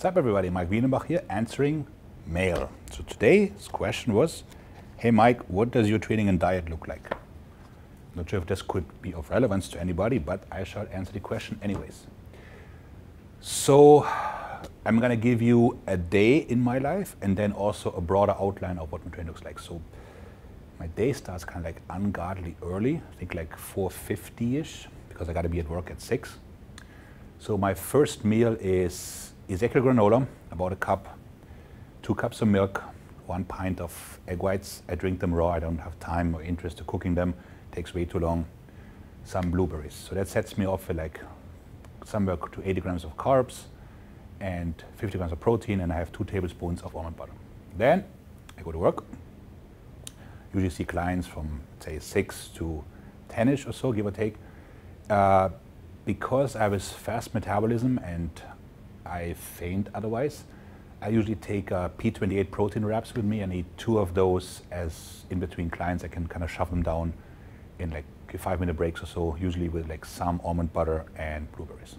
What's up everybody, Maik Wiedenbach here, answering mail. So today's question was, hey Mike, what does your training and diet look like? Not sure if this could be of relevance to anybody, but I shall answer the question anyways. So I'm gonna give you a day in my life and then also a broader outline of what my training looks like. So my day starts kind of like ungodly early, I think like 4:50-ish, because I gotta be at work at 6. So my first meal is executive granola, about a cup, 2 cups of milk, 1 pint of egg whites. I drink them raw, I don't have time or interest in cooking them, takes way too long. Some blueberries. So that sets me off with like somewhere to 80 grams of carbs and 50 grams of protein, and I have 2 tablespoons of almond butter. Then I go to work. Usually see clients from say 6 to 10-ish or so, give or take. Because I have fast metabolism and I faint otherwise, I usually take P28 protein wraps with me. I need 2 of those as in between clients. I can kind of shove them down in like 5-minute breaks or so, usually with like some almond butter and blueberries.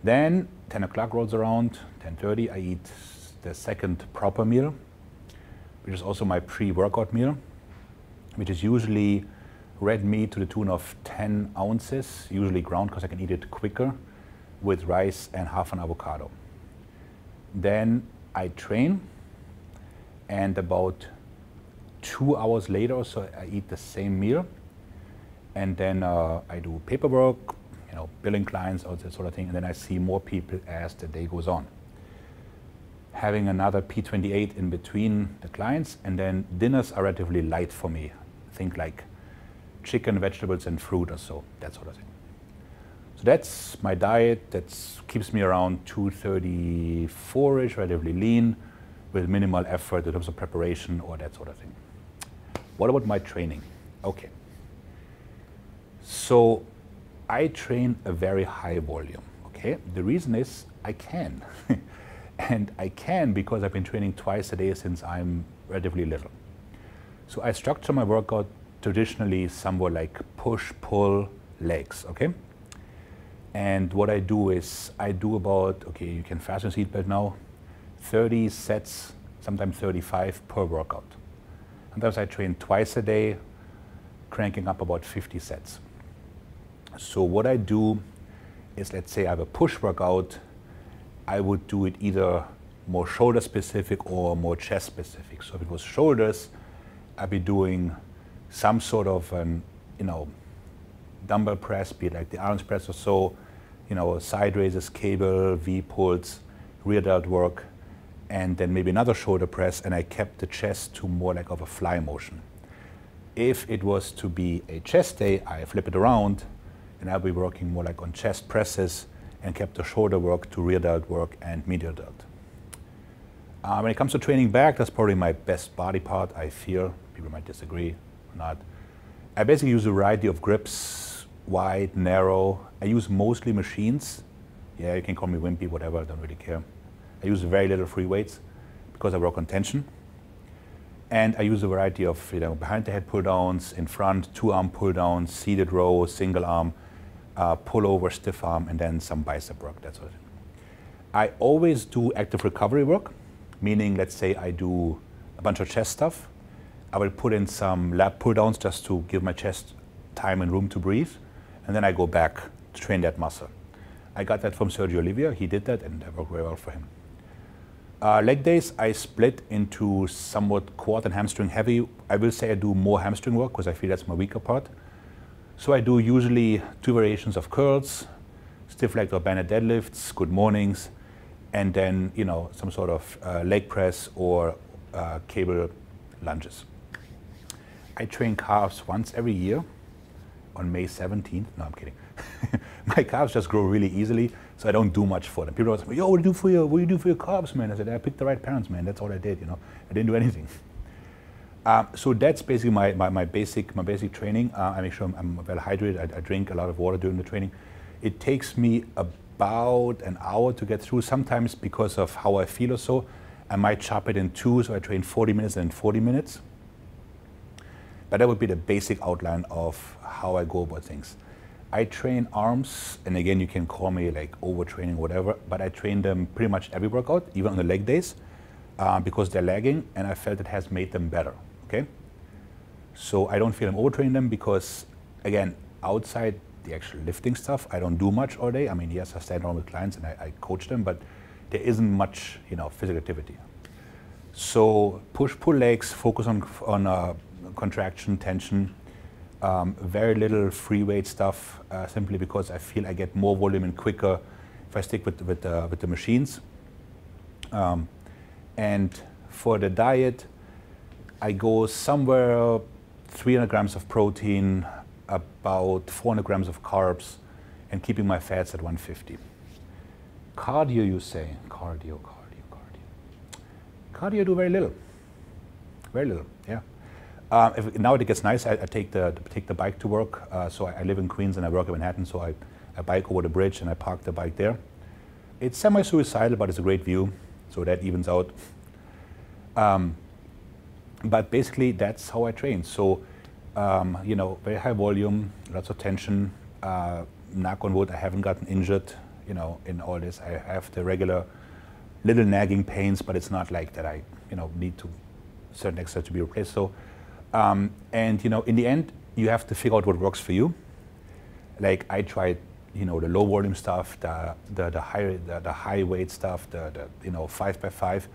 Then 10 o'clock rolls around, 10:30, I eat the second proper meal, which is also my pre-workout meal, which is usually red meat to the tune of 10 ounces, usually ground because I can eat it quicker, with rice and half an avocado. Then I train, and about 2 hours later or so I eat the same meal, and then I do paperwork, you know, billing clients, all that sort of thing, and then I see more people as the day goes on. Having another P28 in between the clients, and then dinners are relatively light for me. Think like chicken, vegetables, and fruit or so, that sort of thing. So that's my diet. That keeps me around 234-ish, relatively lean, with minimal effort in terms of preparation or that sort of thing. What about my training? Okay. So I train a very high volume, okay? The reason is I can. And I can because I've been training twice a day since I'm relatively little. So I structure my workout traditionally somewhat like push, pull, legs, okay? And what I do is I do about, okay, you can fasten your seatbelt now, 30 sets, sometimes 35 per workout. Sometimes I train twice a day, cranking up about 50 sets. So what I do is, let's say I have a push workout, I would do it either more shoulder specific or more chest specific. So if it was shoulders, I'd be doing some sort of an, you know, dumbbell press, be it like the arms press or so, you know, side raises, cable, V pulls, rear delt work, and then maybe another shoulder press, and I kept the chest to more like of a fly motion. If it was to be a chest day, I flip it around, and I'll be working more like on chest presses and kept the shoulder work to rear delt work and medial delt. When it comes to training back, that's probably my best body part, I feel. People might disagree or not. I basically use a variety of grips, wide, narrow. I use mostly machines. Yeah, you can call me wimpy, whatever, I don't really care. I use very little free weights because I work on tension. And I use a variety of, you know, behind the head pull downs, in front, 2-arm pull downs, seated row, single arm, pull over, stiff arm, and then some bicep work, that sort of thing. I always do active recovery work, meaning let's say I do a bunch of chest stuff. I will put in some lat pull downs just to give my chest time and room to breathe, and then I go back to train that muscle. I got that from Sergio Olivier, he did that, and that worked very well for him. Leg days, I split into somewhat quad and hamstring heavy. I will say I do more hamstring work because I feel that's my weaker part. So I do usually 2 variations of curls, stiff leg or banded deadlifts, good mornings, and then, you know, some sort of leg press or cable lunges. I train calves once every year on May 17th. No, I'm kidding. My calves just grow really easily, so I don't do much for them. People always say, yo, what do you do for your calves, man? I said, I picked the right parents, man. That's all I did, you know. I didn't do anything. So that's basically my basic training. I make sure I'm well hydrated. I drink a lot of water during the training. It takes me about an hour to get through. Sometimes because of how I feel or so, I might chop it in 2, so I train 40 minutes and 40 minutes. But that would be the basic outline of how I go about things. I train arms, and again, you can call me like overtraining or whatever, but I train them pretty much every workout, even on the leg days, because they're lagging, and I felt it has made them better, okay? So I don't feel I'm overtraining them because, again, outside the actual lifting stuff, I don't do much all day. I mean, yes, I stand around with clients and I coach them, but there isn't much, physical activity. So push-pull legs, focus on contraction, tension, very little free weight stuff, simply because I feel I get more volume and quicker if I stick with the machines. And for the diet, I go somewhere 300 grams of protein, about 400 grams of carbs, and keeping my fats at 150. Cardio, you say? Cardio. Cardio, I do very little. Very little, yeah. Now it gets nice. I take the bike to work. So I live in Queens and I work in Manhattan, so I bike over the bridge and I park the bike there. It's semi-suicidal, but it's a great view, so that evens out. But basically, that's how I train. So, very high volume, lots of tension. Knock on wood, I haven't gotten injured, in all this. I have the regular little nagging pains, but it's not like that I, need to a certain extent to be replaced. So, and in the end, you have to figure out what works for you. Like I tried, the low volume stuff, the high weight stuff, the 5x5.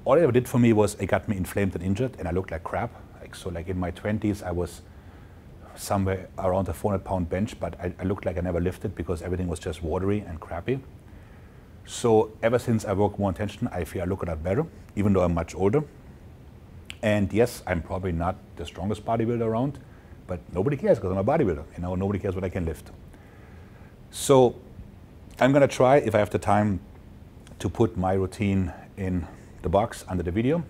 All it ever did for me was it got me inflamed and injured, and I looked like crap. Like in my 20s, I was somewhere around a 400-pound bench, but I looked like I never lifted because everything was just watery and crappy. So ever since I work more on tension, I feel I look a lot better, even though I'm much older. And yes, I'm probably not the strongest bodybuilder around, but nobody cares because I'm a bodybuilder. Nobody cares what I can lift. So I'm gonna try, if I have the time, to put my routine in the box under the video,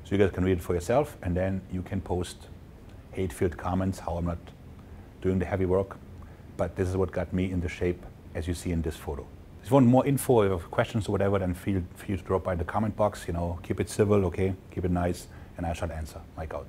so you guys can read it for yourself, and then you can post hate-filled comments how I'm not doing the heavy work. But this is what got me in the shape as you see in this photo. If you want more info or questions or whatever, then feel free to drop by the comment box. Keep it civil, okay? Keep it nice, and I shall answer. Mike out.